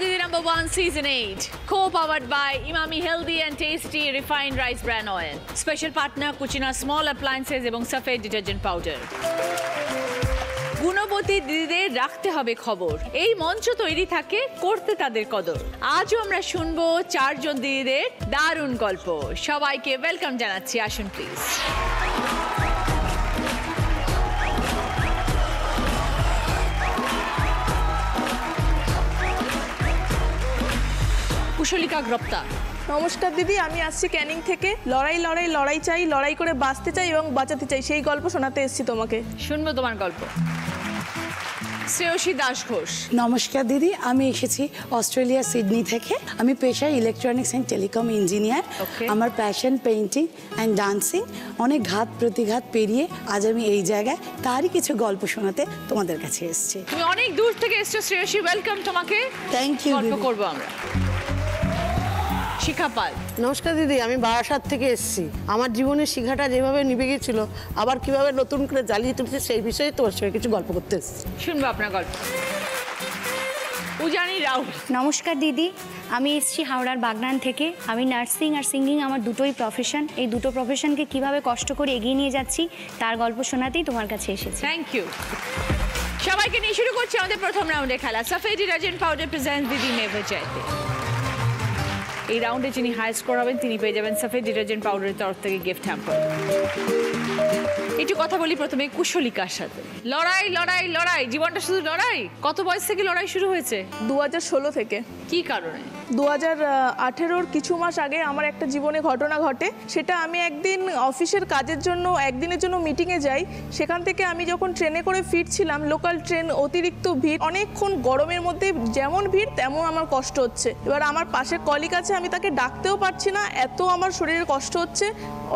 Didi #1 Season 8, co-powered by Imami Healthy and Tasty Refined Rice Bran Oil. Special partner Cucina Small Appliances এবং Safed Detergent Powder. গুণবতী দিদিদের রাখতে হবে খবর, এই মঞ্চ তৈরি থাকে করতে তাদের কদর। আজও আমরা শুনবো 4 জন দিদিদের দারুণ গল্প। সবাইকে ওয়েলকাম জানাচ্ছি, আসুন প্লিজ। কুশলিকা গ্রেপ্তার। নমস্কার দিদি, আমি আসছি ক্যানিং থেকে। লড়াই লড়াই লড়াই চাই, লড়াই করে বাঁচতে চাই এবং বাঁচাতে চাই, সেই গল্প শোনাতে এসেছি তোমাকে। শুনবো তোমার গল্প। শ্রেয়সী দাস ঘোষ। নমস্কার দিদি, আমি এসেছি অস্ট্রেলিয়া সিডনি থেকে। আমি পেশায় ইলেকট্রনিক্স অ্যান্ড টেলিকম ইঞ্জিনিয়ার। আমার প্যাশন পেইন্টিং অ্যান্ড ডান্সিং। অনেক ঘাত প্রতিঘাত পেরিয়ে আজ আমি এই জায়গায় তারই কিছু গল্প শোনাতে তোমাদের কাছে এসেছি। তুমি অনেক দূর থেকে এসছো শ্রেয়সী, ওয়েলকাম তোমাকে। Thank you. গল্প করবো আমরা। শিখা পাল। নমস্কার দিদি, আমি বারাসাত থেকে এসেছি। আমার জীবনের শিখাটা যেভাবে নিভে গিয়েছিল, আবার কিভাবে নতুন করে জ্বালিয়ে তুলছে, সেই বিষয়ে তোমার সঙ্গে কিছু গল্প করতে এসেছি। শুনবো আপনার গল্প। উজানি রাও। নমস্কার দিদি, আমি এসেছি হাওড়ার বাগনান থেকে। আমি নার্সিং আর সিঙ্গিং আমার দুটোই প্রফেশন। এই দুটো প্রফেশনকে কিভাবে কষ্ট করে এগিয়ে নিয়ে যাচ্ছি তার গল্প শোনাতেই তোমার কাছে এসেছি। Thank you. সবাইকে নিয়ে শুরু করছি আমাদের প্রথম রাউন্ডে খেলা। Safed detergent powder presents Didi নেভার চাইতে। এই রাউন্ডে যিনি হাই স্কোর হবেন তিনি পেয়ে যাবেন সাফেদ ডিটারজেন্ট পাউডারের তরফ থেকে গিফট হ্যাম্পার। একটু কথা বলি প্রথমে কুশলিকার সাথে। লড়াই লড়াই লড়াই, জীবনটা শুধু লড়াই। কত বয়স থেকে লড়াই শুরু হয়েছে? 2016 থেকে। কি কারণে? 2018-র কিছু মাস আগে আমার একটা জীবনে ঘটনা ঘটে। সেটা আমি একদিন অফিসের কাজের জন্য একদিনের জন্য মিটিংয়ে যাই। সেখান থেকে আমি যখন ট্রেনে করে ফিরছিলাম, লোকাল ট্রেন, অতিরিক্ত ভিড়, অনেকক্ষণ গরমের মধ্যে যেমন ভিড় তেমন আমার কষ্ট হচ্ছে। এবার আমার পাশের কলিগ আছে, আমি তাকে ডাকতেও পারছি না, এত আমার শরীরে কষ্ট হচ্ছে।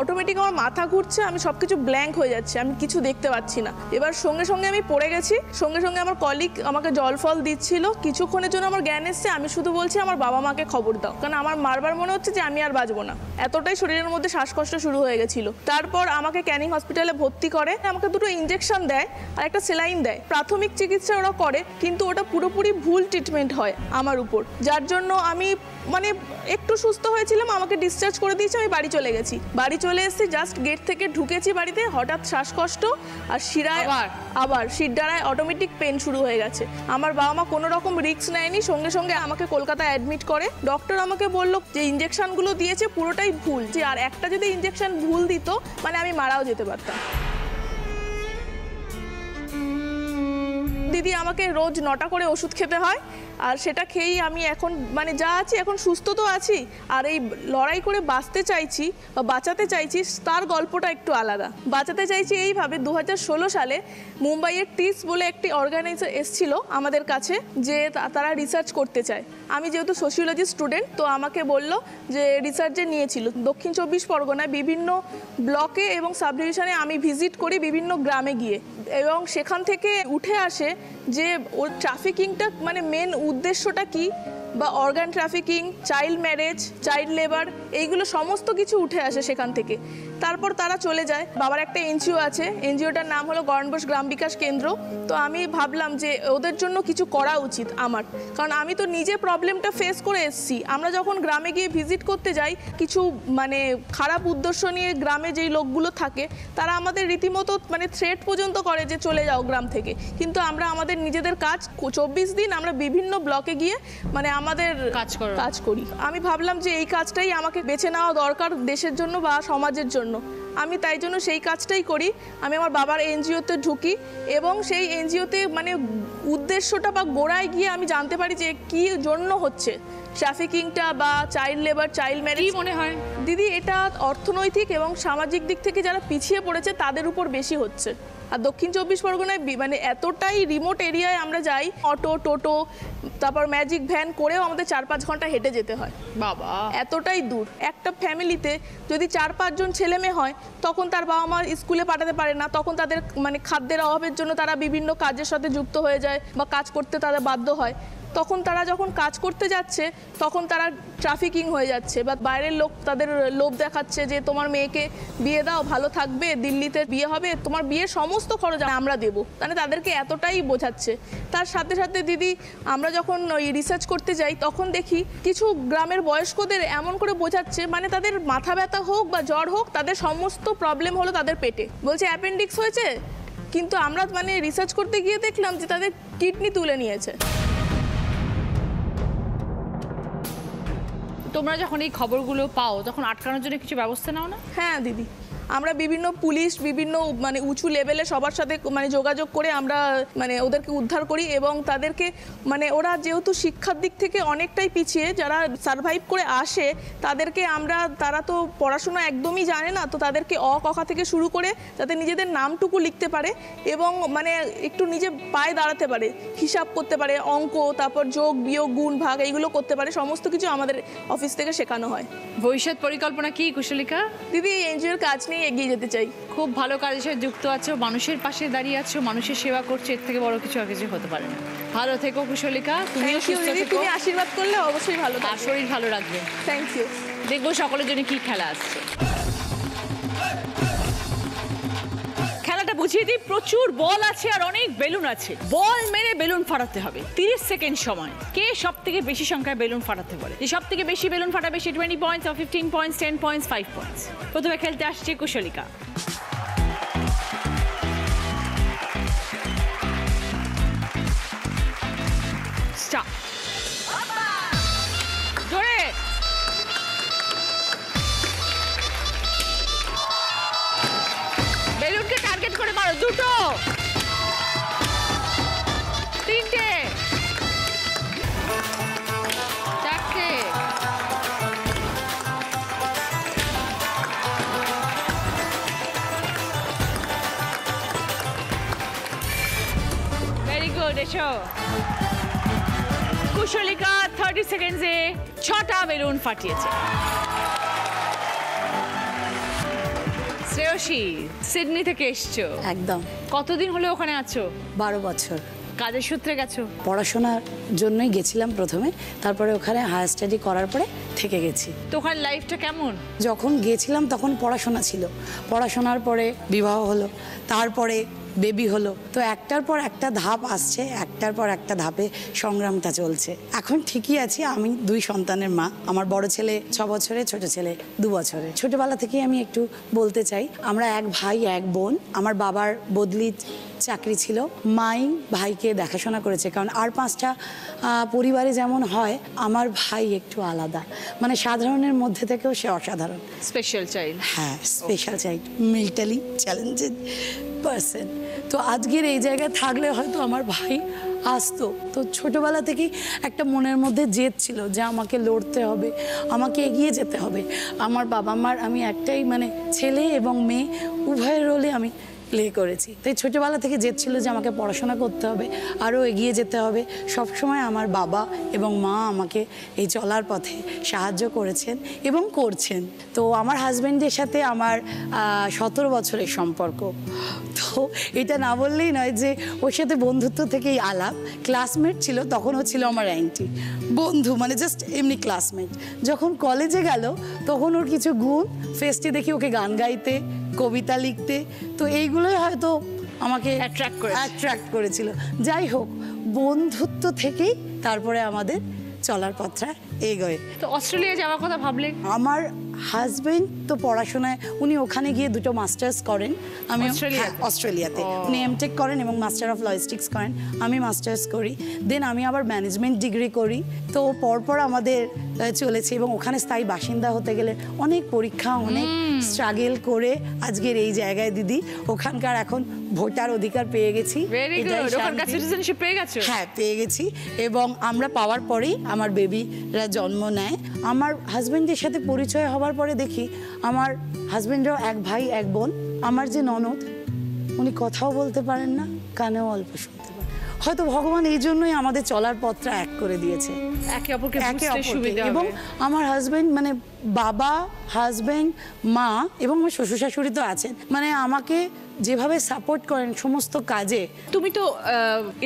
অটোমেটিক আমার মাথা ঘুরছে, আমি সব কিছু ব্ল্যাঙ্ক হয়ে যাচ্ছে, আমি কিছু দেখতে পাচ্ছি না। এবার সঙ্গে সঙ্গে আমি পড়ে গেছি। সঙ্গে সঙ্গে আমার কলিগ আমাকে জল ফল দিচ্ছিল। কিছুক্ষণের জন্য আমার জ্ঞান এসছে, আমি শুধু বলছি আমার বাবা মাকে খবর দাও, কারণ আমার বারবার মনে হচ্ছে যে আমি আর বাঁচবো না। এতটাই শরীরের মধ্যে শ্বাসকষ্ট শুরু হয়ে গেছিল। তারপর আমাকে ক্যানিং হসপিটালে ভর্তি করে। আমাকে দুটো ইঞ্জেকশন দেয় আর একটা সেলাইন দেয়। প্রাথমিক চিকিৎসা ওরা করে, কিন্তু ওটা পুরোপুরি ভুল ট্রিটমেন্ট হয় আমার উপর, যার জন্য আমি একটু সুস্থ হয়েছিলাম। আমাকে ডিসচার্জ করে দিয়েছে, আমি বাড়ি চলে গেছি। বাড়ি চলে এসেছি, জাস্ট গেট থেকে ঢুকেছি বাড়িতে, হঠাৎ শ্বাসকষ্ট আর শিরায় আবার শিরদাঁড়ায় অটোমেটিক পেন শুরু হয়ে গেছে। আমার বাবা মা কোনো রকম রিস্ক নেয়নি, সঙ্গে সঙ্গে আমাকে কলকাতায় অ্যাডমিট করে। ডক্টর আমাকে বলল যে ইঞ্জেকশনগুলো দিয়েছে পুরোটাই ভুল, যে আর একটা যদি ইঞ্জেকশন ভুল দিত আমি মারাও যেতে পারতাম। দিদি আমাকে রোজ 9টা করে ওষুধ খেতে হয়, আর সেটা খেয়েই আমি এখন যা আছি, এখন সুস্থ তো আছি। আর এই লড়াই করে বাঁচতে চাইছি বা বাঁচাতে চাইছি, তার গল্পটা একটু আলাদা। বাঁচাতে চাইছি এইভাবে, 2016 সালে মুম্বাইয়ের টিস বলে একটি অর্গানাইজার এসেছিল আমাদের কাছে, যে তারা রিসার্চ করতে চায়। আমি যেহেতু সোশিওলজি স্টুডেন্ট, তো আমাকে বলল যে রিসার্চে নিয়েছিল দক্ষিণ 24 পরগনায় বিভিন্ন ব্লকে এবং সাব ডিভিশনে আমি ভিজিট করি, বিভিন্ন গ্রামে গিয়ে, এবং সেখান থেকে উঠে আসে যে ওর ট্রাফিকিংটা মেন উদ্দেশ্যটা কি, বা organ trafficking, child marriage, child labour, এইগুলো সমস্ত কিছু উঠে আসে সেখান থেকে। তারপর তারা চলে যায়। বাবার একটা এনজিও আছে, এনজিওটার নাম হলো গড়নবোস গ্রাম বিকাশ কেন্দ্র। তো আমি ভাবলাম যে ওদের জন্য কিছু করা উচিত আমার, কারণ আমি তো নিজে প্রবলেমটা ফেস করে এসেছি। আমরা যখন গ্রামে গিয়ে ভিজিট করতে যাই, কিছু খারাপ উদ্দেশ্য নিয়ে গ্রামে যেই লোকগুলো থাকে, তারা আমাদের রীতিমতো থ্রেট পর্যন্ত করে যে চলে যাও গ্রাম থেকে। কিন্তু আমরা আমাদের নিজেদের কাজ 24 দিন আমরা বিভিন্ন ব্লকে গিয়ে আমাদের কাজ করি। আমি ভাবলাম যে এই কাজটাই আমাকে বেছে নেওয়া দরকার দেশের জন্য বা সমাজের জন্য। আমি তাই জন্য সেই কাজটাই করি। আমি আমার বাবার এনজিওতে ঢুকি এবং সেই এনজিওতে উদ্দেশ্যটা বা গোড়ায় গিয়ে আমি জানতে পারি যে কি জন্য হচ্ছে ট্রাফিকিংটা বা চাইল্ড লেবার, চাইল্ড ম্যারেজ। কি মনে হয় দিদি, এটা অর্থনৈতিক এবং সামাজিক দিক থেকে যারা পিছিয়ে পড়েছে তাদের উপর বেশি হচ্ছে। আর দক্ষিণ 24 পরগনায় এতটাই রিমোট এরিয়ায় আমরা যাই, অটো, টোটো, তারপর ম্যাজিক ভ্যান করেও আমাদের 4-5 ঘন্টা হেঁটে যেতে হয়। বাবা, এতটাই দূর। একটা ফ্যামিলিতে যদি 4-5 জন ছেলে মেয়ে হয়, তখন তার বাবা মা স্কুলে পাঠাতে পারে না, তখন তাদের খাদ্যের অভাবের জন্য তারা বিভিন্ন কাজের সাথে যুক্ত হয়ে যায় বা কাজ করতে তারা বাধ্য হয়। তখন তারা যখন কাজ করতে যাচ্ছে তখন তারা ট্রাফিকিং হয়ে যাচ্ছে, বা বাইরের লোক তাদের লোভ দেখাচ্ছে যে তোমার মেয়েকে বিয়ে দাও, ভালো থাকবে, দিল্লিতে বিয়ে হবে, তোমার বিয়ের সমস্ত খরচ আমরা দেবো, মানে তাদেরকে এতটাই বোঝাচ্ছে। তার সাথে সাথে দিদি আমরা যখন ওই রিসার্চ করতে যাই তখন দেখি কিছু গ্রামের বয়স্কদের এমন করে বোঝাচ্ছে, মানে তাদের মাথা ব্যথা হোক বা জ্বর হোক, তাদের সমস্ত প্রবলেম হলো তাদের পেটে, বলছে অ্যাপেন্ডিক্স হয়েছে, কিন্তু আমরা মানে রিসার্চ করতে গিয়ে দেখলাম যে তাদের কিডনি তুলে নিয়েছে। তোমরা যখন এই খবরগুলো পাও তখন আটকানোর জন্য কিছু ব্যবস্থা নাও না? হ্যাঁ দিদি, আমরা বিভিন্ন পুলিশ, বিভিন্ন মানে উঁচু লেভেলে সবার সাথে মানে যোগাযোগ করে আমরা মানে ওদেরকে উদ্ধার করি, এবং তাদেরকে মানে ওরা যেহেতু শিক্ষার দিক থেকে অনেকটাই পিছিয়ে, যারা সারভাইভ করে আসে তাদেরকে আমরা, তারা তো পড়াশোনা একদমই জানে না, তো তাদেরকে অ ক খ থেকে শুরু করে যাতে নিজেদের নামটুকু লিখতে পারে এবং মানে একটু নিজে পায়ে দাঁড়াতে পারে, হিসাব করতে পারে, অঙ্ক, তারপর যোগ বিয়োগ গুণ ভাগ এইগুলো করতে পারে, সমস্ত কিছু আমাদের অফিস থেকে শেখানো হয়। ভবিষ্যৎ পরিকল্পনা কি কুশলিকা? দিদি এই এনজিওর কাজ নিয়ে এগিয়ে যেতে চাই। খুব ভালো কাজের সাথে যুক্ত আছো, মানুষের পাশে দাঁড়িয়ে আছো, মানুষের সেবা করছো, এর থেকে বড় কিছু আর কিছু হতে পারে না। ভালো থেকো কুশলিকা, তুমিও সুস্থ থেকো। তুমি আশীর্বাদ করলে অবশ্যই ভালো আর থাকবে। শরীর ভালো রাখবে। Thank you. দেখবো সকলের জন্য কি খেলা আসছে। খেলাটা বুঝিয়ে দিই, প্রচুর বল আছে আর অনেক বেলুন আছে। বল মেরে বেলুন ফাটাতে হবে 30 সেকেন্ড সময়। কে সব থেকে বেশি সংখ্যায় বেলুন ফাটাতে পারে, যে সব থেকে বেশি বেলুন ফাটাবে সে 20 পয়েন্টস, 15 পয়েন্টস, 10 পয়েন্টস, 5 পয়েন্টস। প্রথমে খেলতে আসছে কুশলিকা। স্টার্ট। জোরে। বেলুনকে টার্গেট করে মারো। দুটো, তিনটে, চারটে, ভেরি গুড। এসো কুশলিকা 30 সেকেন্ডসে 6টা বেলুন ফাটিয়েছে। শ্রেয়সী, সিডনি থেকে এসছো, একদম। কতদিন হলো ওখানে আছো? 12 বছর। কাজের সূত্রে গেছো? পড়াশোনার জন্যই গেছিলাম প্রথমে, তারপরে ওখানে হায়ার স্টাডি করার পরে থেকে গেছি। তো ওখানে লাইফটা কেমন? যখন গেছিলাম তখন পড়াশোনা ছিল, পড়াশোনার পরে বিবাহ হলো, তারপরে বেবি হলো, তো একটার পর একটা ধাপ আসছে, একটার পর একটা ধাপে সংগ্রামটা চলছে। এখন ঠিকই আছি, আমি 2 সন্তানের মা। আমার বড় ছেলে 6 বছরে, ছোট ছেলে 2 বছরে। ছোটবেলা থেকেই আমি একটু বলতে চাই, আমরা 1 ভাই 1 বোন। আমার বাবার বদলি চাকরি ছিল, মাই ভাইকে দেখাশোনা করেছে, কারণ আর 5টা পরিবারে যেমন হয়, আমার ভাই একটু আলাদা, মানে সাধারণের মধ্যে থেকেও সে অসাধারণ। Special child. হ্যাঁ, স্পেশাল চাইল্ড, মেন্টালি চ্যালেঞ্জেড পার্সন। তো আজকের এই জায়গায় থাকলে হয়তো আমার ভাই আসতো। তো ছোটবেলা থেকেই একটা মনের মধ্যে জেদ ছিল যে আমাকে লড়তে হবে, আমাকে এগিয়ে যেতে হবে। আমার বাবা মার আমি একটাই মানে ছেলে এবং মেয়ে উভয়ের রোলে আমি প্লে করেছি, তাই ছোটবেলা থেকে জেদ ছিল যে আমাকে পড়াশোনা করতে হবে, আরও এগিয়ে যেতে হবে। সবসময় আমার বাবা এবং মা আমাকে এই চলার পথে সাহায্য করেছেন এবং করছেন। তো আমার হাজব্যান্ডের সাথে আমার 17 বছরের সম্পর্ক। তো এটা না বললেই নয় যে ওর সাথে বন্ধুত্ব থেকেই আলাপ। ক্লাসমেট ছিল, তখন ও ছিল আমার অ্যান্টি, বন্ধু মানে জাস্ট এমনি ক্লাসমেট। যখন কলেজে গেল তখন ওর কিছু গুণ, ফেস্টে দেখি ওকে গান গাইতে, কবিতা লিখতে, তো এইগুলোই হয়তো আমাকে অ্যাট্রাক্ট করেছিল। যাই হোক, বন্ধুত্ব থেকেই তারপরে আমাদের চলার পথটা এগোয়। তো অস্ট্রেলিয়া যাওয়ার কথা ভাবলে? আমার হাজবেন্ড তো পড়াশোনায়, উনি ওখানে গিয়ে 2টো মাস্টার্স করেন। আমি অস্ট্রেলিয়াতে উনি এমটেক করেন এবং মাস্টার অফ লজিস্টিক্স করেন, আমি মাস্টার্স করি। দেন আমি আবার ম্যানেজমেন্ট ডিগ্রি করি। তো পরপর আমাদের চলেছে, এবং ওখানে স্থায়ী বাসিন্দা হতে গেলে অনেক পরীক্ষা, অনেক স্ট্রাগল করে আজকের এই জায়গায় দিদি। ওখানকার এখন ভোটার অধিকার পেয়ে গেছি। হ্যাঁ, পেয়ে গেছি, এবং আমরা পাওয়ার পরেই আমার বেবিরা জন্ম নেয়। আমার হাজব্যান্ডের সাথে পরিচয় হওয়ার পরে দেখি আমার হাজব্যান্ডেরও 1 ভাই 1 বোন। আমার যে ননদ, উনি কথাও বলতে পারেন না, কানেও অল্প শুনতে পারেন। হয়তো ভগবান এই জন্যই আমাদের চলার পথটা এক করে দিয়েছে, একে অপরকে বুঝতে সুবিধা হবে। এবং আমার হাজব্যান্ড মানে বাবা, হাজব্যান্ড, মা এবং আমার শ্বশুর শাশুড়ি তো আছেন, মানে আমাকে যেভাবে সাপোর্ট করেন সমস্ত কাজে। তুমি তো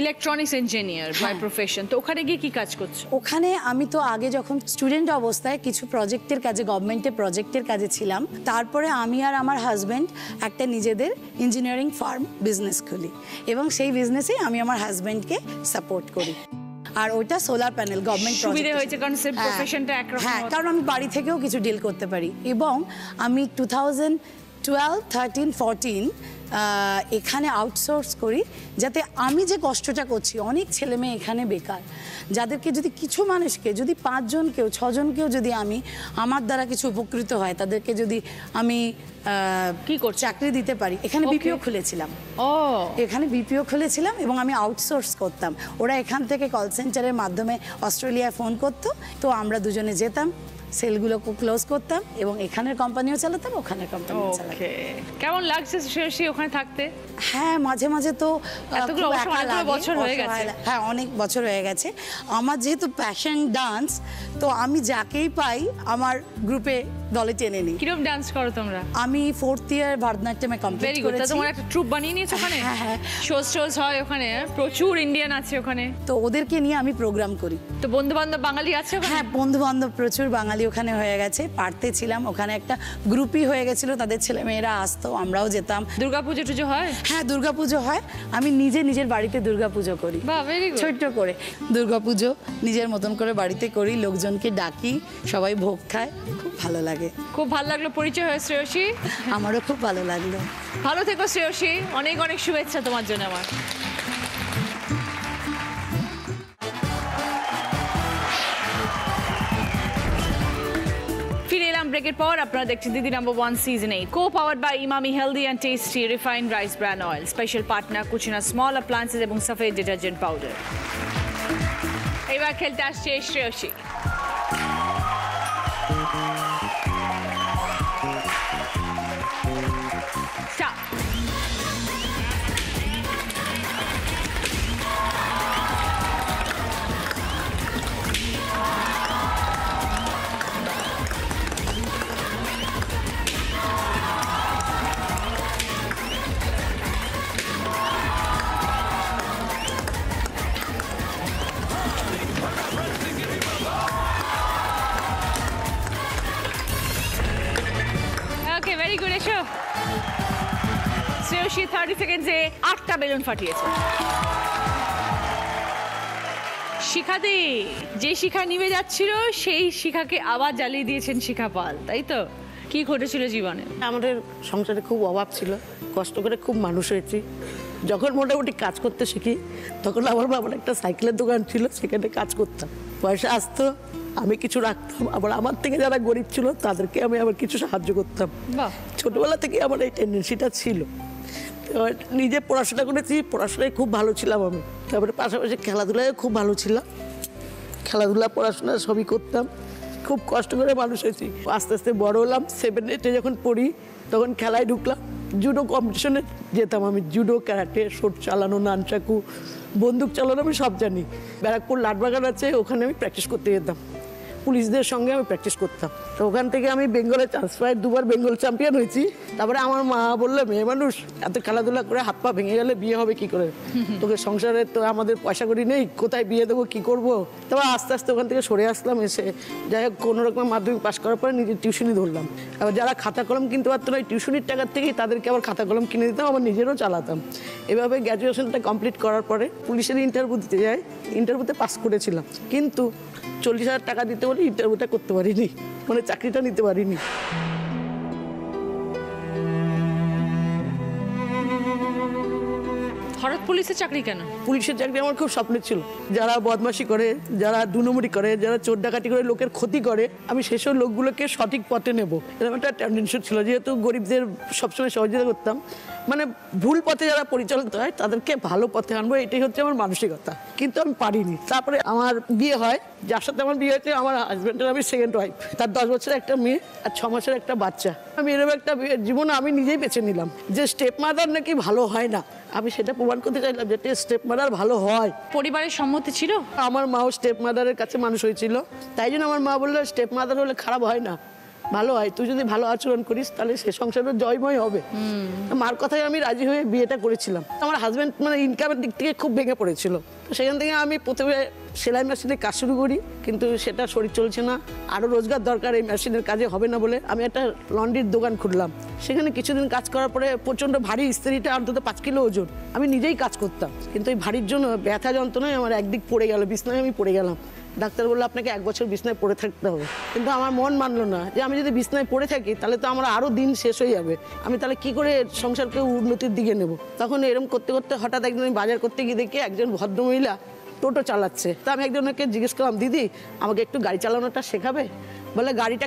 ইলেকট্রনিক্স ইঞ্জিনিয়ার বাই প্রফেশন, তো ওখানে গিয়ে কি কাজ করছো? ওখানে আমি তো আগে যখন স্টুডেন্ট অবস্থায় কিছু প্রজেক্টের কাজে, গভর্নমেন্টের প্রজেক্টের কাজে ছিলাম। তারপরে আমি আর আমার হাজব্যান্ড একটা নিজেদের ইঞ্জিনিয়ারিং ফার্ম বিজনেস খুলি এবং সেই বিজনেসে আমি আমার হাজব্যান্ডকে সাপোর্ট করি। আর ওইটা সোলার প্যানেল গভর্নমেন্ট সুবিধা হয়েছে কারণ সেম প্রফেশনটা একরকম। হ্যাঁ, কারণ আমি বাড়ি থেকেও কিছু ডিল করতে পারি। এবং আমি 2012, 13, 14 এখানে আউটসোর্স করি, যাতে আমি যে কষ্টটা করছি, অনেক ছেলে মেয়ে এখানে বেকার, যাদেরকে যদি কিছু মানুষকে, যদি 5 জনকেও 6 জনকেও যদি আমি আমার দ্বারা কিছু উপকৃত হয়, তাদেরকে যদি আমি কি করছো? চাকরি দিতে পারি। এখানে বিপিও খুলেছিলাম। এখানে বিপিও খুলেছিলাম এবং আমি আউটসোর্স করতাম। ওরা এখান থেকে কল সেন্টারের মাধ্যমে অস্ট্রেলিয়ায় ফোন করতো, তো আমরা দুজনে যেতাম, সেলগুলো ক্লোজ করতাম এবং এখানের কোম্পানিও চালাতাম, ওখানের কোম্পানিও চালাতাম। কেমন লাগছে শ্রেয়সী ওখানে থাকতে? হ্যাঁ, মাঝে মাঝে তো এতগুলো খুব অবশ্য একা অনেকগুলো লাগে, বছর হয়ে গেছে। হ্যাঁ, অনেক বছর হয়ে গেছে। আমার যেহেতু প্যাশন ডান্স, তো আমি যাকেই পাই আমার গ্রুপে দলে টেনে নিই। কিরকম ডান্স করো তোমরা? আমি 4th ইয়ার ভারতনাট্যমে কমপ্লিট ভেরি গুড। করেছি। তোমার একটা ট্রুপ বানিয়ে নিয়েছো ওখানে? হ্যাঁ, হ্যাঁ। শোজ হয় ওখানে, প্রচুর ইন্ডিয়ান আছে ওখানে। তো ওদেরকে নিয়ে আমি প্রোগ্রাম করি। তো বন্ধু বান্ধব বাঙালি আছে ওখানে? হ্যাঁ, বন্ধু বান্ধব প্রচুর বাঙালি ওখানে হয়ে গেছে। পারতে ছিলাম, ওখানে একটা গ্রুপই হয়ে গেছিল, তাদের ছেলে মেয়েরা আসতো, আমরাও যেতাম। দুর্গাপুজো টুজো হয়? হ্যাঁ, দুর্গাপুজো হয়। আমি নিজের বাড়িতে দুর্গাপুজো করি। বাহ, ভেরি গুড। ছোট্ট করে দুর্গাপুজো নিজের মতন করে বাড়িতে করি, লোকজনকে ডাকি, সবাই ভোগ খায়, খুব ভালো লাগে। খুব ভালো লাগলো পরিচয় হয়ে শ্রেয়সী। আমারও খুব ভালো লাগলো। ভালো থেকো শ্রেয়সী, অনেক অনেক শুভেচ্ছা তোমার জন্য আমার। ফিরে এলাম ব্রেকের পর। আপনারা দেখছেন Didi number 1 season 8, co powered by Emami healthy and tasty refined rice bran oil, special partner Kutchina small appliances এবং সফেদ ডিটারজেন্ট পাউডার। এবার খেলতে আসছে Shreyasi. Stop. Okay, very good, এসো। শ্রেয়সী 30 সেকেন্ডসে 8টা বেলুন ফাটিয়েছে। শিখাতে যে শিখা নিভে যাচ্ছিল, সেই শিখাকে আবার জ্বালিয়ে দিয়েছেন শিখা পাল, তাই তো? কি ঘটেছিল জীবনে? আমাদের সংসারে খুব অভাব ছিল, কষ্ট করে খুব মানুষ হয়েছি। যখন মোটামুটি কাজ করতে শিখি, তখন আমার বাবার একটা সাইকেলের দোকান ছিল, সেখানে কাজ করতাম। পয়সা আসতো, আমি কিছু রাখতাম, আবার আমার থেকে যারা গরিব ছিল তাদেরকে আমি আবার কিছু সাহায্য করতাম। বাহ। ছোটবেলা থেকে আমার এই টেন্ডেন্সিটা ছিল। নিজে পড়াশোনা করেছি, পড়াশোনায় খুব ভালো ছিলাম আমি। তারপরে পাশাপাশি খেলাধুলায় খুব ভালো ছিলাম, খেলাধুলা পড়াশোনা সবই করতাম। খুব কষ্ট করে মানুষ হয়েছি। আস্তে আস্তে বড় হলাম, 7, 8-এ যখন পড়ি তখন খেলায় ঢুকলাম। জুডো কম্পিটিশনে যেতাম আমি, জুডো, ক্যারাটে, শোট চালানো, নানচাকু, বন্দুক চালানো আমি সব জানি। ব্যারাকপুর লাটবাগান আছে, ওখানে আমি প্র্যাকটিস করতে যেতাম, পুলিশদের সঙ্গে আমি প্র্যাকটিস করতাম। তো ওখান থেকে আমি বেঙ্গলে ট্রান্সফার, 2বার বেঙ্গল চ্যাম্পিয়ন হয়েছি। তারপরে আমার মা বললো, মেয়ে মানুষ এত খেলাধুলা করে হাত পা ভেঙে গেলে বিয়ে হবে কি করে, তোকে সংসারে তো আমাদের পয়সা করি নেই, কোথায় বিয়ে দেবো, কি করবো। তারপর আস্তে আস্তে ওখান থেকে সরে আসলাম। এসে যাই হোক কোনো রকমের মাধ্যমিক পাস করার পরে নিজের টিউশনি ধরলাম। আবার যারা খাতা কলম কিনতে পারতো না, টিউশনির টাকার থেকেই তাদেরকে আবার খাতা কলম কিনে দিতাম, আবার নিজেরও চালাতাম। এভাবে গ্র্যাজুয়েশনটা কমপ্লিট করার পরে পুলিশের ইন্টারভিউ দিতে যাই, ইন্টারভিউতে পাস করেছিলাম, কিন্তু 40,000 টাকা দিতে বলে ইন্টারভিউটা করতে পারিনি, মানে চাকরিটা নিতে পারিনি। হঠাৎ পুলিশের চাকরি কেন? পুলিশের চাকরি আমার খুব স্বপ্ন ছিল। যারা বদমাশি করে, যারা 2 নম্বরি করে, যারা চোর ডাকাতি করে লোকের ক্ষতি করে, আমি সেসব লোকগুলোকে সঠিক পথে নেব, এরকম একটা টেন্ডেন্সি ছিল। যেহেতু গরিবদের সবসময় সহযোগিতা করতাম, মানে ভুল পথে যারা পরিচালিত হয় তাদেরকে ভালো পথে আনবো, এটাই হচ্ছে আমার মানসিকতা। কিন্তু আমি পারিনি। তারপরে আমার বিয়ে হয়, যার সাথে আমার বিয়ে হয়েছে আমার হাজব্যান্ডের আমি সেকেন্ড ওয়াইফ। তার 10 বছরের একটা মেয়ে আর 6 মাসের একটা বাচ্চা। আমি এরকম একটা জীবন আমি নিজেই বেছে নিলাম যে স্টেপ মাদার নাকি ভালো হয় না। আমি সেটা প্রমাণ করতে চাইলাম যে স্টেপ মাদার ভালো হয়। পরিবারের সম্মতি ছিল? আমার মাও স্টেপ মাদারের কাছে মানুষ হয়েছিল, তাই জন্য আমার মা বললো স্টেপ মাদার হলে খারাপ হয় না, ভালো হয়, তুই যদি ভালো আচরণ করিস তাহলে সে সংসারে জয়ময় হবে। মার কথায় আমি রাজি হয়ে বিয়েটা করেছিলাম। আমার হাজব্যান্ড মানে ইনকামের দিক থেকে খুব ভেঙে পড়েছিল, তো সেখান থেকে আমি প্রথমে সেলাই মেশিনে কাজ শুরু করি, কিন্তু সেটা শরীর চলছে না, আরও রোজগার দরকার, এই মেশিনের কাজে হবে না বলে আমি একটা লন্ড্রির দোকান খুললাম। সেখানে কিছুদিন কাজ করার পরে প্রচণ্ড ভারী, ইস্ত্রিটা অন্তত 5 কিলো ওজন, আমি নিজেই কাজ করতাম, কিন্তু এই ভারীর জন্য ব্যথা যন্ত্রণায় আমার একদিক পড়ে গেল, বিছনায় আমি পড়ে গেলাম। ডাক্তার বললো আপনাকে 1 বছর বিছনায় পড়ে থাকতে হবে, কিন্তু আমার মন মানলো না যে আমি যদি বিছনায় পড়ে থাকি তাহলে তো আমার আরও দিন শেষ হয়ে যাবে, আমি তাহলে কি করে সংসারকে উন্নতির দিকে নেব। তখন এরকম করতে করতে হঠাৎ একদিন আমি বাজার করতে গিয়ে দেখি একজন ভদ্রমহিলা টোটো চালাচ্ছে। তো আমি একজনকে জিজ্ঞেস করলাম, দিদি আমাকে একটু গাড়ি চালানোটা শেখাবে? বলে গাড়িটা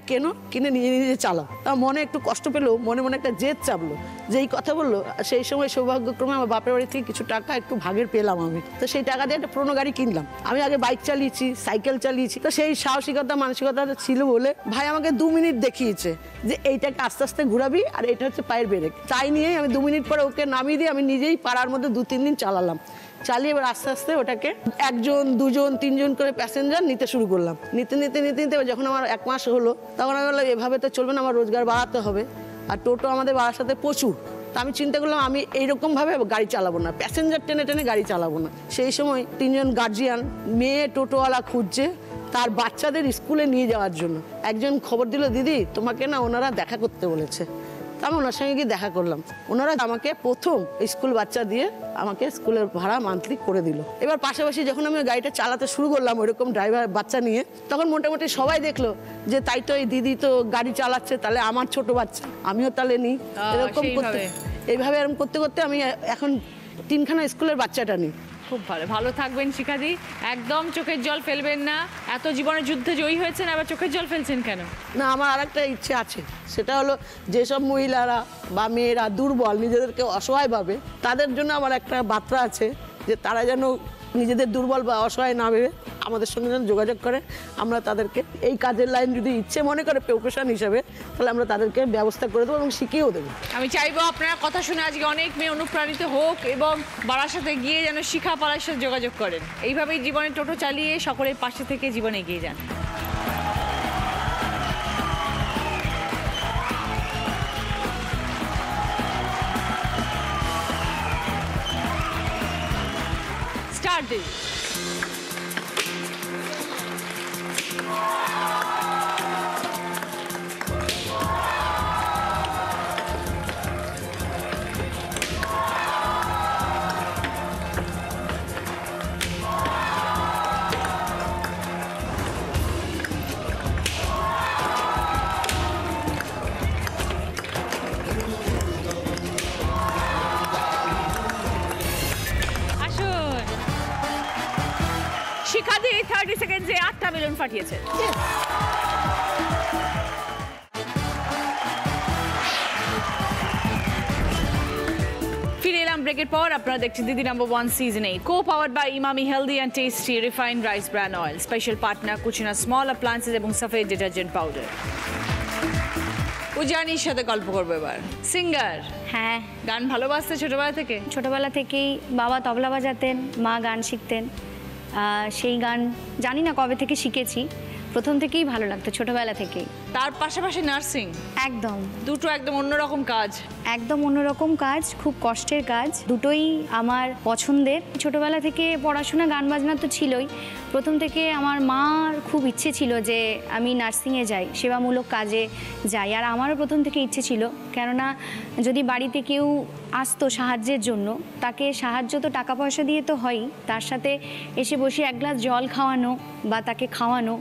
কিনে নিজে নিজে চালাও। তা মনে একটু কষ্ট পেলেও মনে মনে একটা জেদ চাপলো, যে এই কথা বললো। সেই সময় সৌভাগ্যক্রমে আমার বাপের বাড়ি থেকে কিছু টাকা একটু ভাগের পেলাম আমি, তো সেই টাকা দিয়ে একটা পুরোনো গাড়ি কিনলাম। আমি আগে বাইক চালিয়েছি, সাইকেল চালিয়েছি, তো সেই সাহসিকতা মানসিকতা ছিল বলে ভাই আমাকে 2 মিনিট দেখিয়েছে যে এইটাকে আস্তে আস্তে ঘুরাবি, আর এটা হচ্ছে পায়ের ব্রেক। তাই নিয়েই আমি 2 মিনিট পরে ওকে নামিয়ে দিয়ে আমি নিজেই পাড়ার মধ্যে 2-3 দিন চালালাম। চালিয়ে এবার আস্তে আস্তে ওটাকে 1 জন 2 জন 3 জন করে প্যাসেঞ্জার নিতে শুরু করলাম। নিতে যখন আমার 1 মাস হলো, তখন আমি বললাম এভাবে তো চলবে না, আমার রোজগার বাড়াতে হবে, আর টোটো আমাদের বাড়ার সাথে প্রচুর। তা আমি চিন্তা করলাম আমি এইরকমভাবে গাড়ি চালাবো না, প্যাসেঞ্জার টেনে গাড়ি চালাবো না। সেই সময় 3 জন গার্জিয়ান মেয়ে টোটোওয়ালা খুঁজছে তার বাচ্চাদের স্কুলে নিয়ে যাওয়ার জন্য। একজন খবর দিল, দিদি তোমাকে না ওনারা দেখা করতে বলেছে। আমি ওনার সঙ্গে গিয়ে দেখা করলাম, ওনারা আমাকে প্রথম স্কুল বাচ্চা দিয়ে আমাকে স্কুলের ভাড়া মান্থলি করে দিল। এবার পাশাপাশি যখন আমি গাড়িটা চালাতে শুরু করলাম ওইরকম ড্রাইভার বাচ্চা নিয়ে, তখন মোটামুটি সবাই দেখলো যে তাই তো এই দিদি তো গাড়ি চালাচ্ছে, তাহলে আমার ছোট বাচ্চা আমিও তাহলে নিই। এরকম এরকম করতে করতে আমি এখন 3খানা স্কুলের বাচ্চাটা নিই। খুব ভালো থাকবেন শিখাদি, একদম চোখের জল ফেলবেন না। এত জীবনের যুদ্ধে জয়ী হয়েছেন, আবার চোখের জল ফেলছেন কেন? না, আমার আরেকটা ইচ্ছে আছে, সেটা হলো যেসব মহিলারা বা মেয়েরা দুর্বল, নিজেদেরকে অসহায় ভাবে, তাদের জন্য আমার একটা বার্তা আছে যে তারা যেন নিজেদের দুর্বল বা অসহায় না ভেবে আমাদের সঙ্গে যেন যোগাযোগ করে। আমরা তাদেরকে এই কাজের লাইন যদি ইচ্ছে মনে করে প্রফেশন হিসাবে, তাহলে আমরা তাদেরকে ব্যবস্থা করে দেবো এবং শিখিয়েও দেবো। আমি চাইবো আপনারা কথা শুনে আজকে অনেক মেয়ে অনুপ্রাণিত হোক এবং বারাসাতে গিয়ে যেন শিখা পাড়ার সাথে যোগাযোগ করেন। এইভাবেই জীবনে টোটো চালিয়ে সকলের পাশে থেকে জীবনে এগিয়ে যান। স্টার্ট দিন। শিখাদি 30 সেকেন্ডে 8টা বেলুন ফাটিয়েছে। ফিরে এলাম ব্রেকের পর। আপনারা দেখছেন Didi number 1 season 8, co-powered by Emami healthy and tasty refined rice bran oil, special partner Kutchina small appliances এবং সফেদ ডিটারজেন্ট পাউডার। উজানির সাথে গল্প করবো এবার। সিঙ্গার, হ্যাঁ, গান ভালোবাসতে ছোটবেলা থেকে? ছোটবেলা থেকেই বাবা তবলা বাজাতেন, মা গান শিখতেন। সেই গান জানি না কবে থেকে শিখেছি, প্রথম থেকেই ভালো লাগতো ছোটবেলা থেকেই। তার পাশাপাশি নার্সিং, একদম দুটো একদম অন্যরকম কাজ। একদম অন্যরকম কাজ, খুব কষ্টের কাজ, দুটোই আমার পছন্দের। ছোটবেলা থেকে পড়াশোনা গান বাজনা তো ছিলই, প্রথম থেকে আমার মার খুব ইচ্ছে ছিল যে আমি নার্সিংয়ে যাই, সেবামূলক কাজে যাই। আর আমারও প্রথম থেকে ইচ্ছে ছিল, কেননা যদি বাড়িতে কেউ আসতো সাহায্যের জন্য, তাকে সাহায্য তো টাকা পয়সা দিয়ে তো হয়ই, তার সাথে এসে বসে 1 গ্লাস জল খাওয়ানো বা তাকে খাওয়ানো,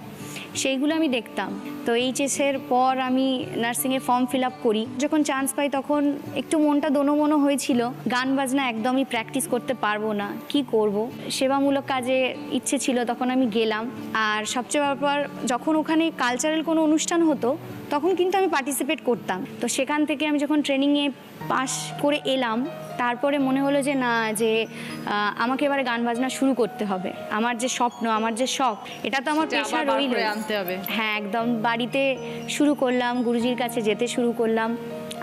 সেইগুলো আমি দেখতাম। তো এইচএসের পর আমি নার্সিংয়ে ফর্ম ফিল আপ করি। যখন চান্স পাই তখন একটু মনটা দোনোমনো হয়েছিল, গান বাজনা একদমই প্র্যাকটিস করতে পারবো না, কি করব। সেবামূলক কাজে ইচ্ছে ছিল, তখন আমি গেলাম। আর সবচেয়ে ব্যাপার, যখন ওখানে কালচারাল কোনো অনুষ্ঠান হতো তখন কিন্তু আমি পার্টিসিপেট করতাম। তো সেখান থেকে আমি যখন ট্রেনিংয়ে পাস করে এলাম, তারপরে মনে হলো যে না, যে আমাকে এবারে গান বাজনা শুরু করতে হবে। আমার যে স্বপ্ন, আমার যে শখ, এটা তো আমার পেশা রইল, আনতে হবে। হ্যাঁ, একদম বাড়িতে শুরু করলাম, গুরুজির কাছে যেতে শুরু করলাম,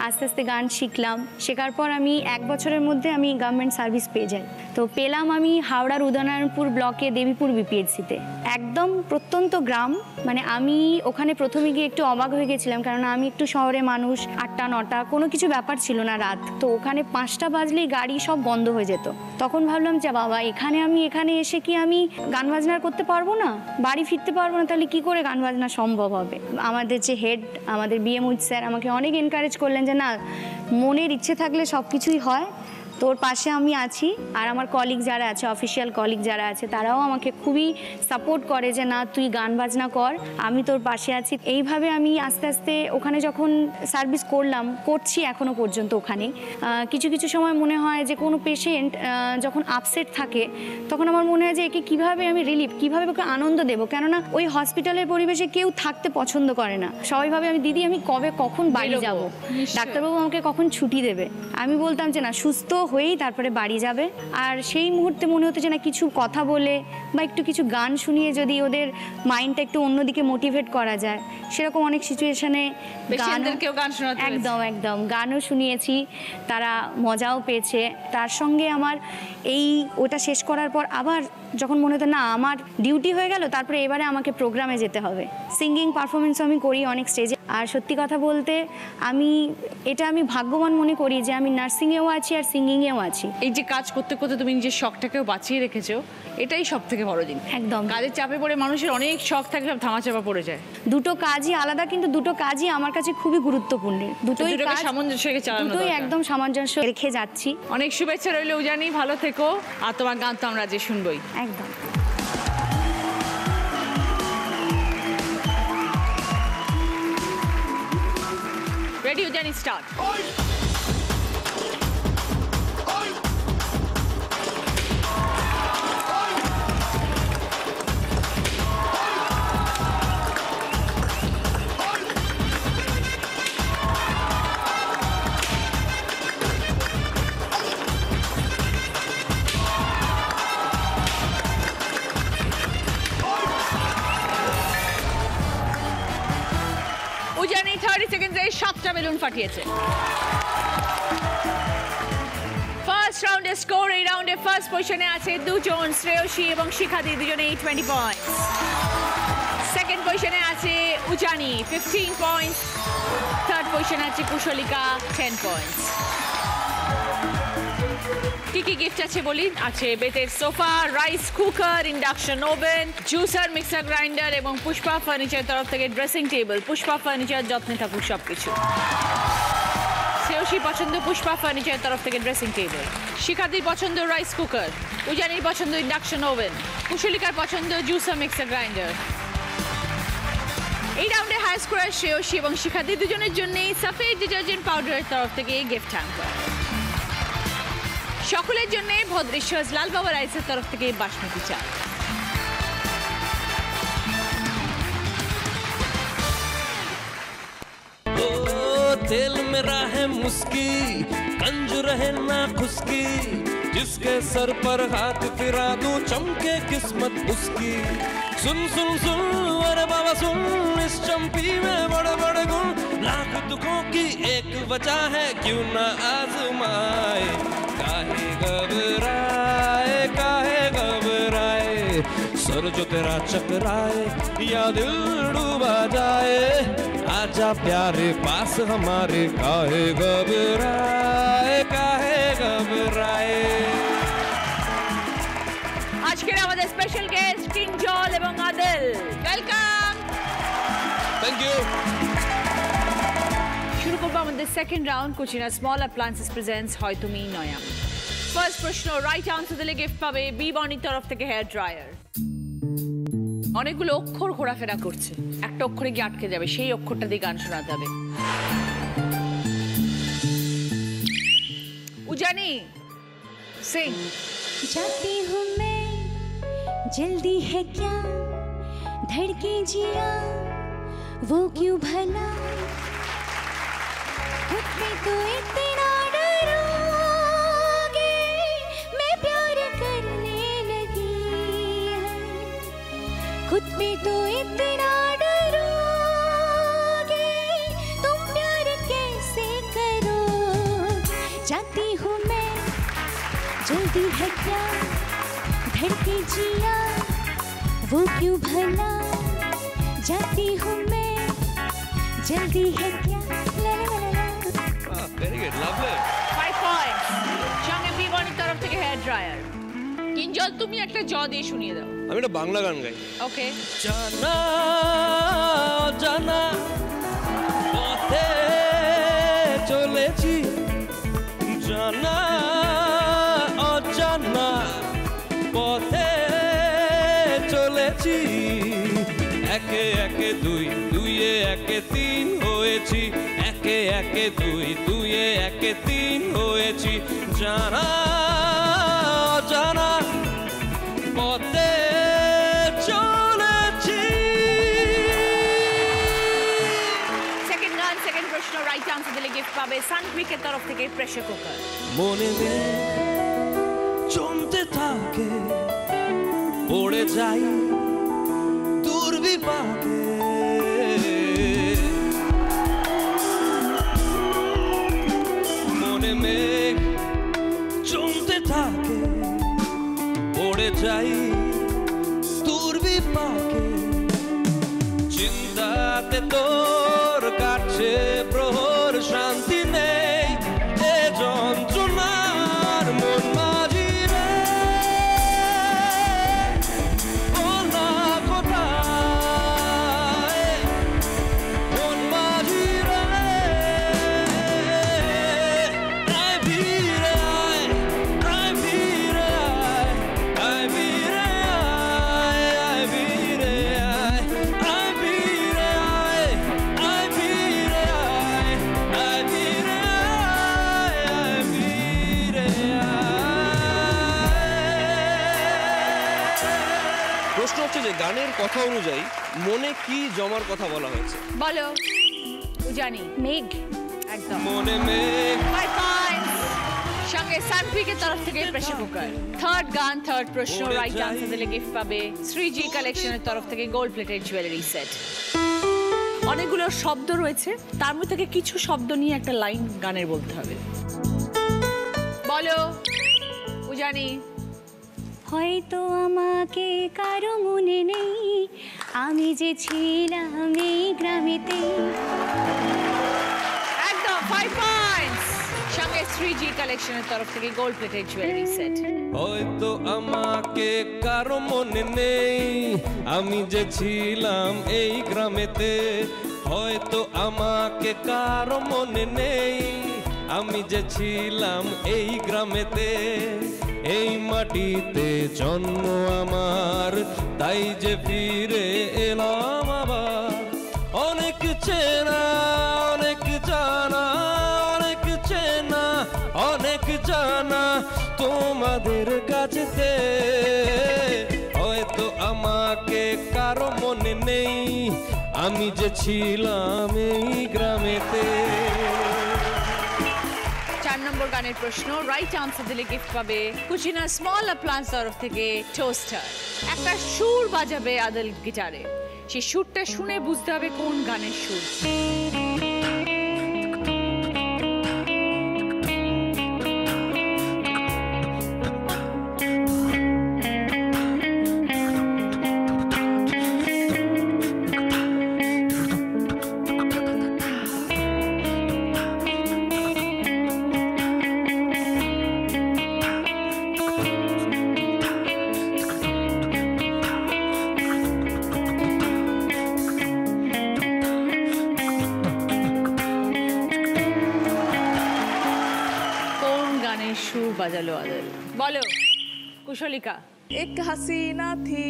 আস্তে আস্তে গান শিখলাম। শেখার পর আমি 1 বছরের মধ্যে আমি গভর্নমেন্ট সার্ভিস পেয়ে যাই। তো পেলাম আমি হাওড়ার উদয়নারায়ণপুর ব্লকে দেবীপুর বিপিএসসিতে, একদম প্রত্যন্ত গ্রাম, মানে আমি ওখানে প্রথমে গিয়ে একটু অবাক হয়ে গেছিলাম, কারণ আমি একটু শহরে মানুষ, 8টা 9টা কোনো কিছু ব্যাপার ছিল না রাত, তো ওখানে 5টা বাজলেই গাড়ি সব বন্ধ হয়ে যেত। তখন ভাবলাম যে বাবা এখানে এসে কি আমি গান বাজনা করতে পারবো না, বাড়ি ফিরতে পারবো না, তাহলে কি করে গান বাজনা সম্ভব হবে। আমাদের যে হেড, আমাদের বিএমউইচ স্যার আমাকে অনেক এনকারেজ করলেন যে না, মনের ইচ্ছে থাকলে সব কিছুই হয়, তোর পাশে আমি আছি। আর আমার কলিগ যারা আছে, অফিসিয়াল কলিগ যারা আছে, তারাও আমাকে খুবই সাপোর্ট করে যে না তুই গান বাজনা কর, আমি তোর পাশে আছি। এইভাবে আমি আস্তে আস্তে ওখানে যখন সার্ভিস করছি এখনো পর্যন্ত ওখানে কিছু কিছু সময় মনে হয় যে কোনো পেশেন্ট যখন আপসেট থাকে তখন আমার মনে হয় যে একে কীভাবে আমি কীভাবে ওকে আনন্দ দেবো, কেননা ওই হসপিটালের পরিবেশে কেউ থাকতে পছন্দ করে না। সবাই ভাবে আমি দিদি আমি কখন বাড়ি যাব, ডাক্তারবাবু আমাকে কখন ছুটি দেবে। আমি বলতাম যে না, সুস্থ হয়েই তারপরে বাড়ি যাবে। আর সেই মুহূর্তে মনে হতো যে না, কিছু কথা বলে বা একটু কিছু গান শুনিয়ে যদি ওদের মাইন্ডটা একটু অন্যদিকে মোটিভেট করা যায়, সেরকম অনেক সিচুয়েশনে একদম গানও শুনিয়েছি, তারা মজাও পেয়েছে। তার সঙ্গে আমার ওটা শেষ করার পর আবার যখন মনে হতো না আমার ডিউটি হয়ে গেল, তারপরে এবারে আমাকে প্রোগ্রামে যেতে হবে। সিঙ্গিং পারফরমেন্সও আমি করি অনেক স্টেজে। আর সত্যি কথা বলতে আমি ভাগ্যবান মনে করি যে আমি নার্সিংয়েও আছি আর সিঙ্গিংয়েও আছি। এই যে কাজ করতে করতে তুমি নিজের শখটাকেও বাঁচিয়ে রেখেছো, এটাই সব থেকে বড় দিন। একদম, কাজের চাপে পড়ে মানুষের অনেক শখ থাকে, সব ধামাচাপা পড়ে যায়। দুটো কাজই আলাদা, কিন্তু দুটো কাজই আমার কাছে খুবই গুরুত্বপূর্ণ। দুটোই সামঞ্জস্য একদম সামঞ্জস্য রেখে যাচ্ছি। অনেক শুভেচ্ছা রইল উজানি, ভালো থেকো। আর তোমার গান তো আমরা যে শুনবই। একদম। Ready, Ujani, start. উজানি 30 সেকেন্ডে 7টা বেলুন ফাটিয়েছে। ফার্স্ট রাউন্ডের স্কোর, এই রাউন্ডে ফার্স্ট পজিশনে আছে দুজন, শ্রেয়সী এবং শিখাদি, দুজনেই 20 পয়েন্টস। সেকেন্ড পজিশনে আছে উজানি 15 পয়েন্টস। থার্ড পজিশনে আছে কুশলিকা 10 পয়েন্টস। কি কি গিফট আছে বলি? আছে বেতের sofa, rice cooker, induction oven, juicer, mixer grinder এবং পুষ্পা ফার্নিচার তরফ থেকে ড্রেসিং টেবিল। পুষ্পা ফার্নিচার, যত্নে থাকুক সবকিছু। শ্রেয়সী পছন্দ পুষ্পা ফার্নিচার তরফ থেকে ড্রেসিং টেবিল, শিখাদির পছন্দ রাইস কুকার, উজানির পছন্দ ইন্ডাকশন ওভেন, কুশলিকার পছন্দ জুসার মিক্সার গ্রাইন্ডার। এই রাউন্ডে হাই স্কোরার শ্রেয়সী এবং শিখাদি দুজনের জন্যই সাফেদ ডিটারজেন্ট পাউডারের তরফ থেকে গিফট হ্যাম্পার। সকলের জন্য ভদ্রেশ্বর লাল বাবা রাইসের তরফ থেকে বাসমতি চাল। दिल मेरा है मुस्की, कंज रहे ना खुशकी, जिसके सर पर हाथ फिरा दूं चमके किस्मत उसकी। सुन सुन सुन अरे बाबा सुन, इस चंपी में बड़े बड़े गुण, लाख दुखों की एक वजह है, क्यों ना आजमाए। काहे घबराए सर जो तेरा चकराए, या दिल डूबा जाए, आजा प्यारे पास हमारे। काहे घबराए আজকের আমাদের স্পেশাল গেস্ট কিংজল এবং আদিল, ওয়েলকাম। Thank you. শুরু করবো আমাদের second round, Kutchina small appliances presents হয় তুমি নয়া। ফার্স্ট প্রশ্ন, রাইট আনসার দিলে গিফট পাবে বি বনির তরফ থেকে হেয়ার ড্রায়ার। অনেকগুলো অক্ষর ঘোরাফেরা করছে, একটা অক্ষরে গিয়ে আটকে যাবে, সেই অক্ষরটা দিয়ে গান শোনাতে হবে। উজানি সিং। जाती हूँ मैं, जल्दी है क्या, धड़के जिया वो क्यों भला, खुद पे तो इतना डरोगे, मैं प्यार करने लगी है, खुद पे तो इतना डरोगे, तुम प्यार कैसे करो। जाती हूँ मैं, जल्दी है क्या, धड़के जिया वो क्यों भला, जाती हूँ मैं जल्दी है क्या ला ला ला ला ভেরি গুড লাভলি 5 পয়েন্ট সঙ্গে বিবরণের তরফ থেকে হেয়ার ড্রায়ার কিঞ্জল তুমি একটা জ দিয়ে শুনিয়ে দাও আমি একটা বাংলা গান গাই ওকে জানা জানা পথে চলেছি জানা অজানা পথে চলেছি একে একে দুই দুইয়ে একে তিন হয়েছি একে একে দুই দুইয়ে একে তিন হয়েছি জানা অজানা পথে চলেছি সেকেন্ড গান সেকেন্ড প্রশ্ন রাইট আনসার দিলে গিফট পাবে সানকুইকের তরফ থেকে প্রেসার কুকার মনে জমতে থাকে পড়ে যাই দুর্বিপাকে মনে মেঘ জমতে থাকে পড়ে যাই দুর্বিপাকে চিন্তাতে তোর কাছে প্রহর শান্তি নেই এ যন্ত্রণার মন মাঝি রে বল না কোথায় মন মাঝি রে আয় ভিড়ে আয় আয় ভিড়ে আয় আয় ভিড়ে আয় আয় ভিড়ে আয় আয় ভিড়ে আয় আয় ভিড়ে আয় আয় ভিড়ে আয় আয় ভিড়ে আয় প্রশ্ন হচ্ছে যে গানের কথা অনুযায়ী মনে কি জমার কথা বলা হয়েছে বলো জানি মেঘ একদম মনে মেঘ 5 পয়েন্ট সঙ্গে সানকুইকের তরফ থেকে প্রেসার কুকার থার্ড গান থার্ড প্রশ্ন রাইট আনসার দিলে গিফট পাবে শ্রীজি কালেকশনের তরফ থেকে গোল্ড প্লেটেড জুয়েলারি সেট অনেকগুলো শব্দ রয়েছে তার মধ্যে থেকে কিছু শব্দ নিয়ে একটা লাইন গানের বলতে হবে বলো জানি হয়তো আমাকে কারো মনে নেই আমি যে ছিলাম এই গ্রামেতে একদম 5 পয়েন্টস সঙ্গে শ্রীজি কালেকশনের তরফ থেকে গোল্ড প্লেটেড জুয়েলারি সেট হয়তো আমাকে কারো মনে নেই আমি যে ছিলাম এই গ্রামেতে হয়তো আমাকে কারো মনে নেই আমি যে ছিলাম এই গ্রামেতে এই মাটিতে জন্ম আমার তাই যে ফিরে এলাম আবার অনেক চেনা অনেক জানা অনেক চেনা অনেক জানা তোমাদের কাছেতে হয়তো আমাকে কারো মনে নেই আমি যে ছিলাম এই গ্রামেতে 4 নম্বর গানের প্রশ্ন রাইট আনসার দিলে গিফট পাবে কুচিনা স্মল অ্যাপ্লায়েন্স তরফ থেকে টোস্টার একটা সুর বাজাবে আদল গিটারে সেই সুরটা শুনে বুঝতে হবে কোন গানের সুর সুর বাজালো আদল বলো কুশলিকা एक हसीना थी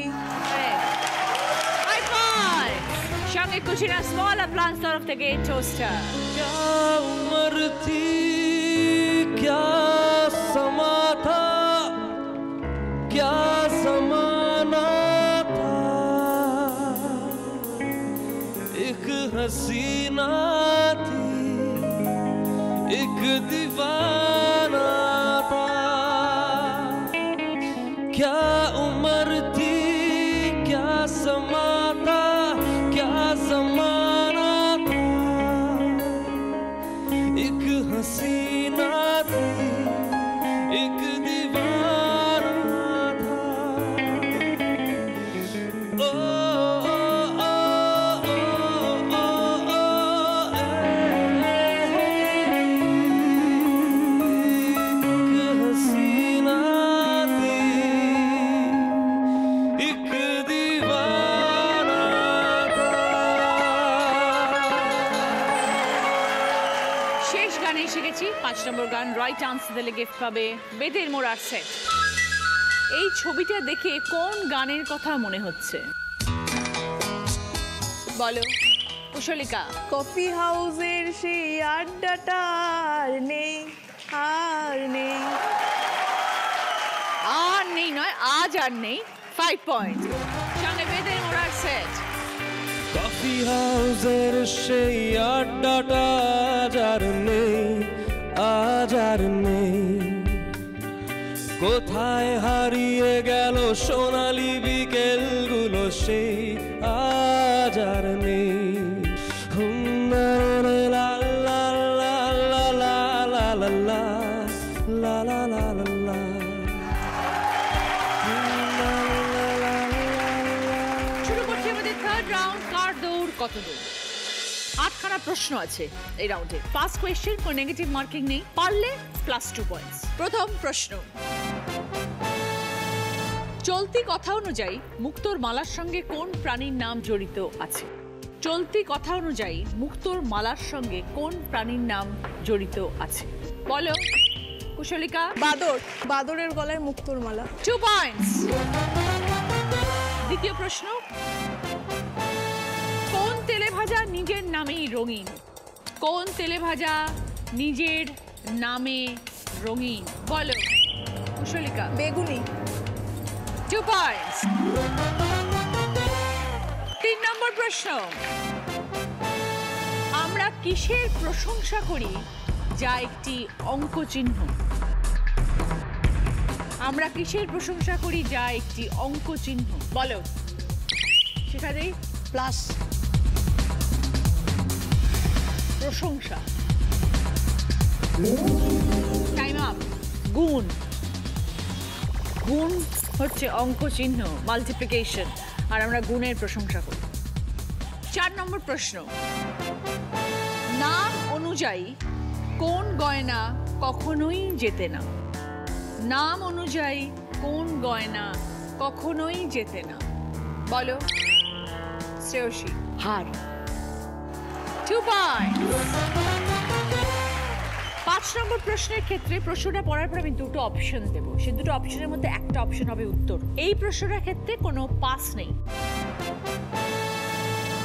সঙ্গে কুচিনা স্মল অ্যাপ্লায়েন্স তরফ থেকে টোস্টার क्या उम्र थी क्या समा था क्या जमाना था एक हसीना थी एक दीवाना था क्या उम्र थी क्या समा था क्या जमाना था एक हसीना थी एक दीवाना था ओ, ओ, ओ, আসছি 5 নম্বর গান রাইট আনসার দিলে গিফট পাবে বেদের মোড়ার সেট। এই ছবিটা দেখে কোন গানের কথা মনে হচ্ছে বলো কুশলিকা। কফি হাউসের সেই আড্ডাটা আর নেই, আর নেই। আর নেই নয়, আজ আর নেই। 5 পয়েন্ট। সঙ্গে বেদের মোড়ার সেট। কফি হাউসের সেই আড্ডাটা আজ আর নেই, আজ আর নেই। কোথায় হারিয়ে গেল সোনালি বিকেলগুলো সেই আজ আর নেই। লা লা লা লা লা লা লা লা লা লা লা লা। শুরু করছি আমাদের থার্ড রাউন্ড। কার দৌড় কত দূর। 8খানা প্রশ্ন আছে এই রাউন্ডে। ফার্স্ট কোয়েশ্চেন, কোনো নেগেটিভ মার্কিং নেই, পারলে +2 পয়েন্টস। প্রথম প্রশ্ন, চলতি কথা অনুযায়ী মুক্তোর মালার সঙ্গে কোন প্রাণীর নাম জড়িত আছে? চলতি কথা অনুযায়ী মুক্তোর মালার সঙ্গে কোন প্রাণীর নাম জড়িত আছে বলো কুশলিকা। বাদর, বাদরের গলায় মুক্তোর মালা। 2 পয়েন্টস। দ্বিতীয় প্রশ্ন, কোন তেলে ভাজা নিজের নামেই রঙিন? কোন তেলে ভাজা নিজের নামে রঙিন বলো কুশলিকা। বেগুনি। 2 পয়েন্টস। 3 নম্বর প্রশ্ন, আমরা কিসের প্রশংসা করি যা একটি অঙ্ক চিহ্ন? আমরা কিসের প্রশংসা করি যা একটি অঙ্ক চিহ্ন বলো সেখানে। প্লাস। প্রশংসা। Time up. গুণ। গুণ হচ্ছে অঙ্ক চিহ্ন, মাল্টিপ্লিকেশন, আর আমরা গুণের প্রশংসা করি। 4 নম্বর প্রশ্ন, নাম অনুযায়ী কোন গয়না কখনোই জেতে না? নাম অনুযায়ী কোন গয়না কখনোই জেতে না বলো শ্রেয়সী। হার। 2 পয়েন্টস। 5 নম্বর প্রশ্নের ক্ষেত্রে প্রশ্নটা পড়ার পর আমি 2টো অপশন দেব, সেই 2টো অপশনের মধ্যে একটা অপশন হবে উত্তর। এই প্রশ্নটার ক্ষেত্রে কোনো পাস নেই।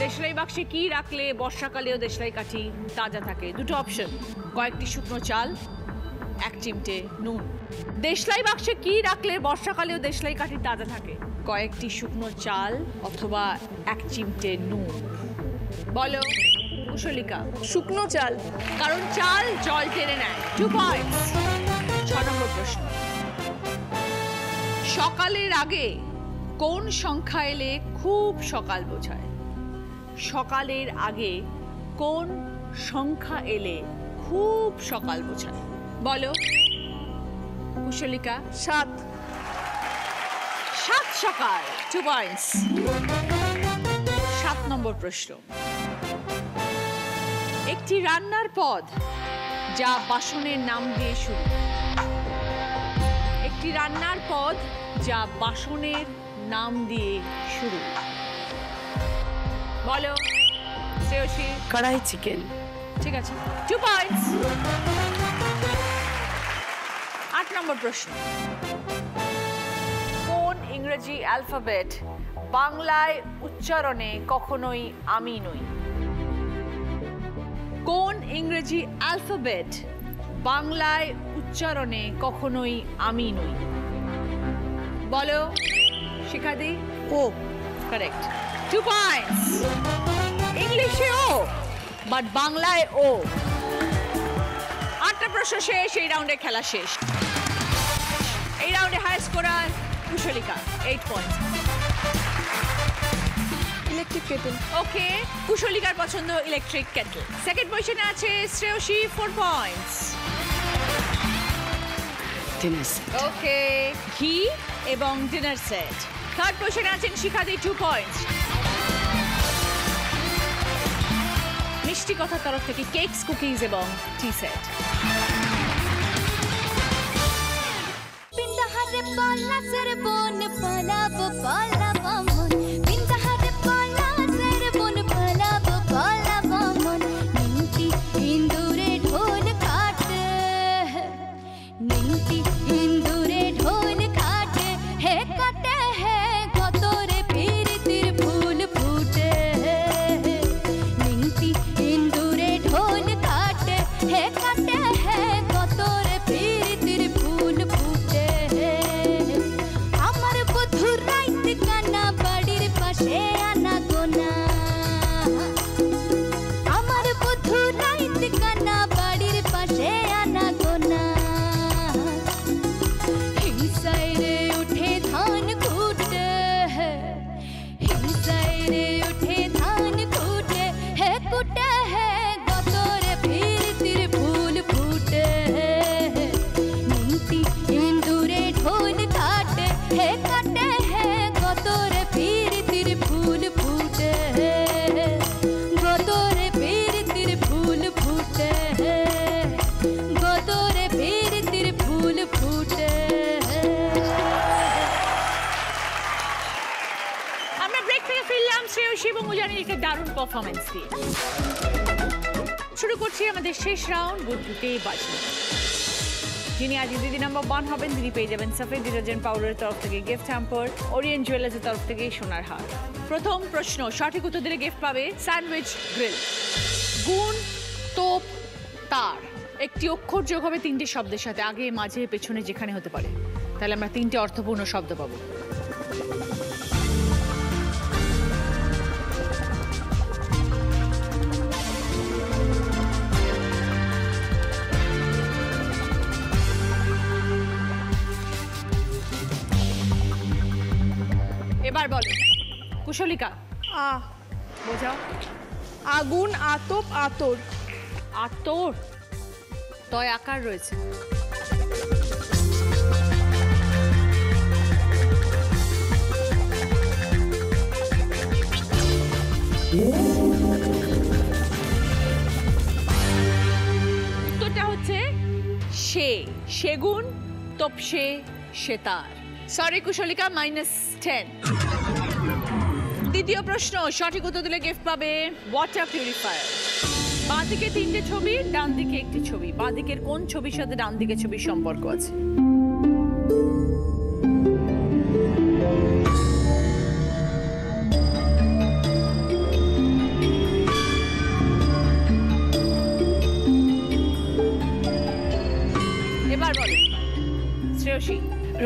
দেশলাই বাক্সে কি রাখলে বর্ষাকালেও দেশলাই কাঠি তাজা থাকে? 2টো অপশন, কয়েকটি শুকনো চাল, 1 চিমটে নুন। দেশলাই বাক্সে কি রাখলে বর্ষাকালেও দেশলাই কাঠি তাজা থাকে? কয়েকটি শুকনো চাল অথবা 1 চিমটে নুন বলো কুশলিকা। শুকনো চাল, কারণ চাল জল টেনে নেয়। 2 পয়েন্টস। 6 নম্বর প্রশ্ন, সকালের আগে কোন সংখ্যা এলে খুব সকাল বোঝায়? সকালের আগে কোন সংখ্যা এলে খুব সকাল বোঝায় বলো কুশলিকা। 7। 7 সকাল। 2 পয়েন্টস। 7 নম্বর প্রশ্ন, একটি রান্নার পদ যা বাসনের নাম দিয়ে শুরু। একটি রান্নার পদ যা বাসনের নাম দিয়ে শুরু বলো শ্রেয়সী। কড়াই চিকেন। ঠিক আছে, 2 পয়েন্টস। 8 নম্বর প্রশ্ন, কোন ইংরেজি অ্যালফাবেট বাংলায় উচ্চারণে কখনোই আমি নই? কোন ইংরেজি অ্যালফাবেট বাংলায় উচ্চারণে কখনোই আমি নই বলো শিখাদি। ও। কারেক্ট। 2 পয়েন্টস। ইংলিশে ও, বাট বাংলায় ও। 8টা প্রশ্ন শেষ, এই রাউন্ডে খেলা শেষ। এই রাউন্ডে high scorer Kushalika 8 points. Electric kettle. Okay, কুশলিকার পছন্দ ইলেকট্রিক কেটল। সেকেন্ড পজিশনে আছে Shreyasi 4 points. Dinner set. Okay, ঘি এবং ডিনার সেট। থার্ড পজিশনে আছেন শিখাদি 2 পয়েন্টস। মিষ্টি কথার তরফ থেকে কেকস, কুকিজ এবং টি সেট। বিন্দাহারে পালা সর বন পালাব পালাব মন বিন্দাহারে পালা সর বন পালাব পালাব মন নিমতি ইন্দুরে ঢোল কাট এবং উজানির একটা দারুণ পারফরমেন্স দিয়ে। শুরু করছি আমাদের শেষ রাউন্ড, বুদ্ধিতে বাজি। যিনি আজ দিদি নাম্বার 1 হবেন তিনি পেয়ে যাবেন সাফেদ ডিটারজেন্ট পাউডারের তরফ থেকে গিফট হ্যাম্পার, ওরিয়েন্ট জুয়েলার্সের তরফ থেকে সোনার হার। প্রথম প্রশ্ন, সঠিক উত্তর দিলে গিফট পাবে স্যান্ডউইচ গ্রিল। গুণ, তোপ, তার একটি অক্ষর যোগ হবে 3টে শব্দের সাথে, আগে মাঝে পেছনে যেখানে হতে পারে। তাহলে আমরা 3টে অর্থপূর্ণ শব্দ পাবো। এবার বলো কুশলিকা। বোঝাও। আগুন, আতপ, আতর। আতর, তয় আকার রয়েছে। উত্তরটা হচ্ছে সে, সেগুন, তপসে, সেতার। সরি কুশলিকা, -10। দ্বিতীয় প্রশ্ন, সঠিক উত্তর দিলে গিফট পাবে ওয়াটার পিউরিফায়ার। বাঁ দিকে 3টে ছবি, ডান দিকে একটি ছবি। বাঁ দিকের কোন ছবির সাথে ডান দিকের ছবির সম্পর্ক আছে? এবার বলো শ্রেয়সী।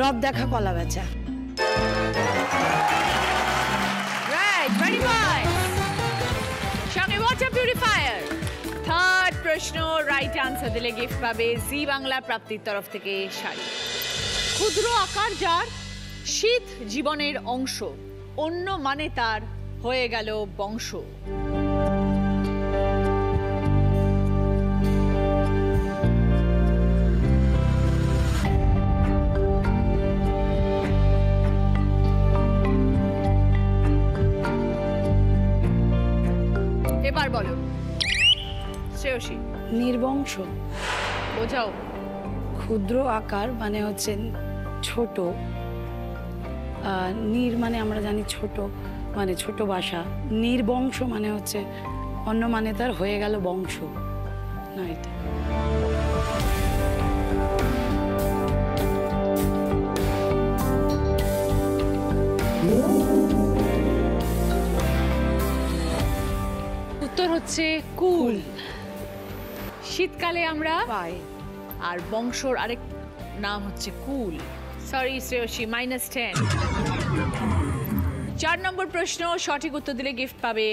রব দেখা কলা বেচা। রাইট, 25। সঙ্গে ওয়াটার পিউরিফায়ার। থার্ড প্রশ্ন, রাইট আনসার দিলে গিফট পাবে জি বাংলা প্রাপ্তির তরফ থেকে শাড়ি। ক্ষুদ্র আকার যার, শীত জীবনের অংশ, অন্য মানে তার হয়ে গেল বংশ। এবার বলো শ্রেয়সী। নির্বংশ। বোঝাও। ক্ষুদ্র আকার মানে হচ্ছে ছোট, নির মানে আমরা জানি ছোট, মানে ছোট বাসা। নির্বংশ মানে হচ্ছে অন্য মানে তার হয়ে গেল বংশ, না এটা। উত্তর হচ্ছে কুল। শীতকালে আমরা পাই। আর বংশর আরেক নাম হচ্ছে কুল। সরি শ্রেয়সী, -10। 4 নম্বর প্রশ্ন, সঠিক উত্তর দিলে গিফট পাবে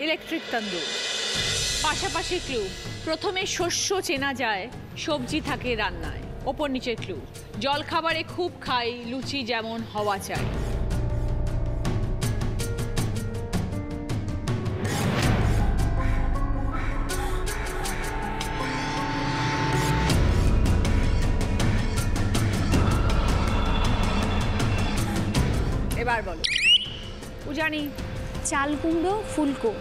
ইলেকট্রিক তন্দুর। পাশাপাশি ক্লু, প্রথমে শস্য চেনা যায়, সবজি থাকে রান্নায়। ওপর নিচের ক্লু, জল খাবারে খুব খাই, লুচি যেমন হওয়া চাই। এবার বলো উজানি। চাল কুমড়ো, ফুলকো।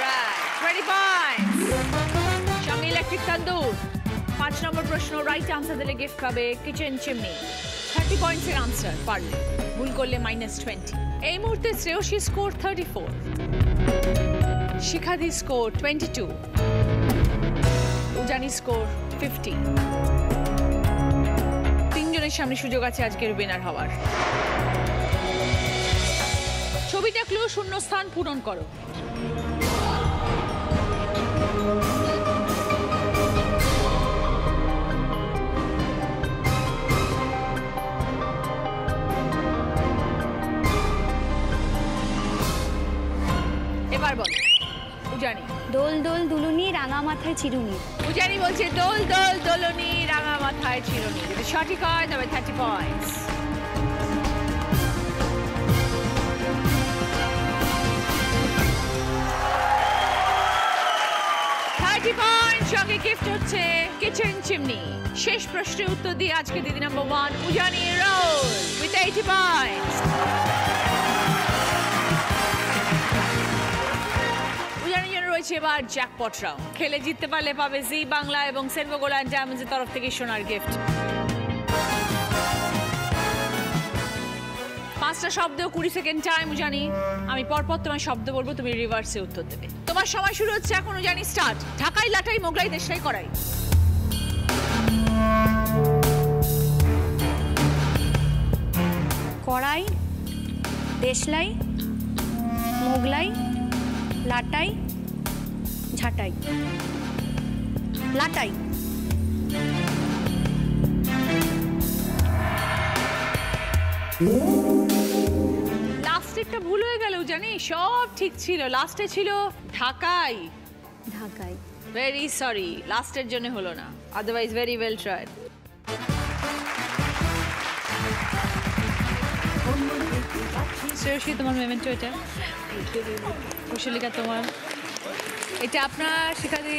Right, 20 points. সঙ্গে ইলেকট্রিক তন্দুর। 5 নম্বর প্রশ্ন, রাইট আনসার দিলে গিফট পাবে কিচেন চিমনি। 30 পয়েন্টস এর আনসার পারলে, ভুল করলে -20। এই মুহূর্তে শ্রেয়সী স্কোর 34, শিখাদি স্কোর 22, উজানি স্কোর 50। তিনজনের সামনে সুযোগ আছে আজকের উইনার হওয়ার। ছবিটা ক্লু, শূন্য স্থান পূরণ করো। এবার বল উজানি। দোল দোল দুলুনি, রাঙা মাথায় চিরুনি। উজানি বলছে দোল দোল দোলনি, রাঙা মাথায় চিরুনি। যদি সঠিক হয় তবে 30 পয়েন্টস। সঙ্গে গিফট হচ্ছে কিচেন চিমনি। শেষ প্রশ্নের উত্তর দিয়ে আজকে দিদি number 1 Ujani roll with 80 points. উজানির জন্য রয়েছে এবার জ্যাকপট রাউন্ড। খেলে জিততে পারলে পাবে জি বাংলা এবং সেনভো গোল্ড অ্যান্ড ডায়মন্ডসের তরফ থেকে সোনার গিফট। 5টা শব্দ 20 সেকেন্ড টাইম জানি। আমি পরপর তোমার শব্দ বলবো, তুমি রিভার্সে উত্তর দেবে। তোমার সময় শুরু হচ্ছে এখন জানি, স্টার্ট। ঢাকাই, লাটাই, মোগলাই, দেশলাই, কড়াই। কড়াই, দেশলাই, মোগলাই, লাটাই, ঝাঁটাই। লাটাই। লাস্টেরটা ভুল হয়ে গেল জানি, সব ঠিক ছিল। লাস্টে ছিল ঢাকাই। ঢাকাই। ভেরি সরি, লাস্টের জন্য হলো না, otherwise very well tried. Shreyasi, তোমার মেমেন্টো এটা। কুশলিকা, তোমার এটা আপনার শিখাদি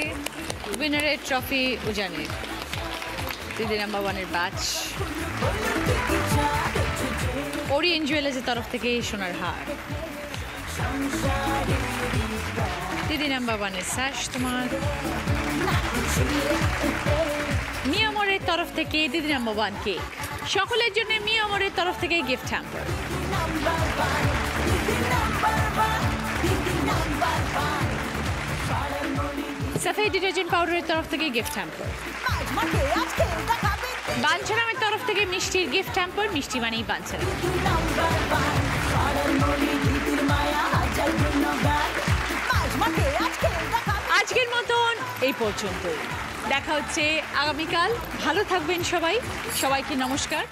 উইনারের ট্রফি উজানের দিদি নাম্বার 1-এর ব্যাচ। ওরিয়েন্ট জুয়েলার্সের তরফ থেকে সোনার হার। দিদি নাম্বার 1-এর স্যাশ তোমার। মিয়ামরের তরফ থেকে দিদি নাম্বার 1 কেক। সকলের জন্য মিয়ামরের তরফ থেকে গিফট হ্যাম্পার। সাফাই ডিটারজেন্ট পাউডারের তরফ থেকে গিফট হ্যাম্পার। বাঞ্ছারামের তরফ থেকে মিষ্টির গিফট হ্যাম্পার। মিষ্টি মানেই বাঞ্ছারাম। আজকের মতন এই পর্যন্ত, দেখা হচ্ছে আগামীকাল। ভালো থাকবেন সবাই, সবাইকে নমস্কার।